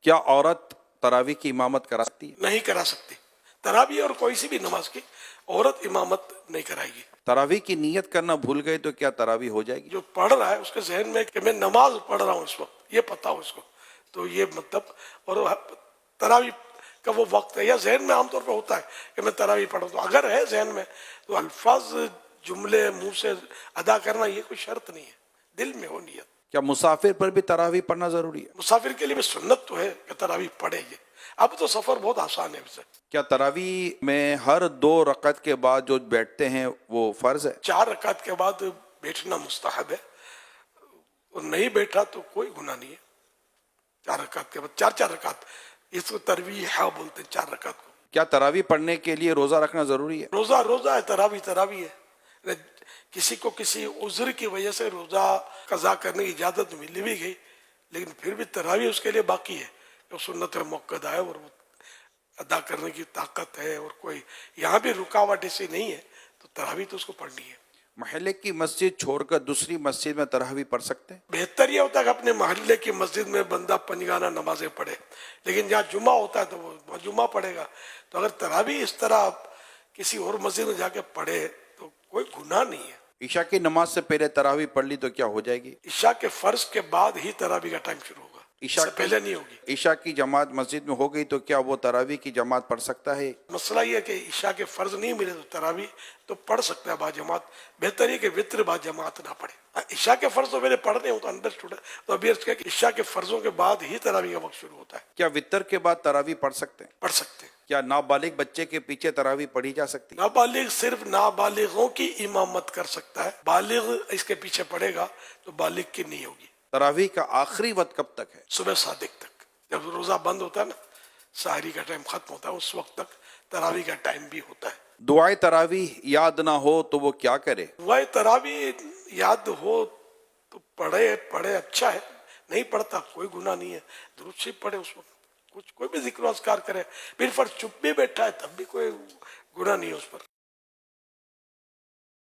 کیا عورت تراویح کی امامت کرا سکتی ہے؟ نہیں کرا سکتی. تراویح اور کوئی سی بھی نماز کی عورت امامت نہیں کرائے گی. تراویح کی نیت کرنا بھول گئے تو کیا تراویح ہو جائے گی؟ جو پڑھ رہا ہے اس کے ذہن میں کہ میں نماز پڑھ رہا ہوں اس وقت، یہ پتہ ہو اس کو، تو یہ مطلب، اور تراویح کا وہ وقت ہے یا ذہن میں عام طور پہ ہوتا ہے کہ میں تراویح پڑھوں، تو اگر ہے ذہن میں تو الفاظ جملے منہ سے ادا کرنا یہ کوئی شرط نہیں ہے، دل میں ہو نیت. کیا مسافر پر بھی تراویح پڑھنا ضروری ہے؟ مسافر کے لیے بھی سنت تو ہے کہ تراویح پڑھے گی. اب تو سفر بہت آسان ہے اسے. کیا تراویح میں ہر 2 رکعت کے بعد جو بیٹھتے ہیں وہ فرض ہے؟ 4 رکعت کے بعد بیٹھنا مستحب ہے، اور نہیں بیٹھا تو کوئی گناہ نہیں ہے. 4 رکعت کے بعد 4 رکعت، اس کو ترویح بولتے ہیں 4 رکعت کو. کیا تراویح پڑھنے کے لیے روزہ رکھنا ضروری ہے؟ روزہ ہے، تراویح ہے. کسی کو کسی عذر کی وجہ سے روزہ قضا کرنے کی اجازت مل بھی گئی، لیکن پھر بھی تراویح اس کے لیے باقی ہے. جو سنت موقع ہے اور وہ ادا کرنے کی طاقت ہے، اور کوئی یہاں بھی رکاوٹ ایسی نہیں ہے، تو تراویح تو اس کو پڑھنی ہے. محلے کی مسجد چھوڑ کر دوسری مسجد میں تراویح پڑھ سکتے ہیں؟ بہتر یہ ہوتا ہے کہ اپنے محلے کی مسجد میں بندہ پنجگانہ نمازیں پڑھے، لیکن جہاں جمعہ ہوتا ہے تو وہ جمعہ پڑھے گا. تو اگر تراویح اس طرح کسی اور مسجد میں جا کے پڑھے تو کوئی گناہ نہیں ہے. عشاء کی نماز سے پہلے تراویح پڑھ لی تو کیا ہو جائے گی؟ عشاء کے فرض کے بعد ہی تراویح کا ٹائم شروع ہوگا، اس عشاء سے پہلے نہیں ہوگی. عشاء کی جماعت مسجد میں ہو گئی تو کیا وہ تراویح کی جماعت پڑھ سکتا ہے؟ مسئلہ یہ ہے کہ عشاء کے فرض نہیں ملے تو تراویح تو پڑھ سکتا ہے با جماعت. بہتر یہ کہ وطر با جماعت نہ پڑھے. عشاء کے فرض تو میرے پڑھنے ہوں تو انڈرسٹوڈ ہے، تو ابھی عرض کیا کہ عشاء کے فرضوں کے بعد ہی تراویح کا وقت شروع ہوتا ہے. کیا وطر کے بعد تراویح پڑھ سکتے ہیں؟ پڑھ سکتے ہیں. کیا نابالغ بچے کے پیچھے تراویح پڑھی جا سکتی ہے؟ نابالغ صرف نابالغوں کی امامت کر سکتا ہے، بالغ اس کے پیچھے پڑے گا تو بالغ کی نہیں ہوگی. تراویح کا آخری وقت کب تک ہے؟ صبح صادق تک، جب روزہ بند ہوتا ہے نا، سحری کا ٹائم ختم ہوتا ہے، اس وقت تک تراویح کا ٹائم بھی ہوتا ہے. دعائے تراویح یاد نہ ہو تو وہ کیا کرے؟ دعائے تراویح یاد ہو تو پڑھے اچھا ہے، نہیں پڑھتا کوئی گناہ نہیں ہے. درود شریف پڑھے اس وقت، کوئی بھی ذکر و اذکار کرے. پھر فرض چپ بھی بیٹھا ہے تب بھی کوئی گناہ نہیں ہے اس پر.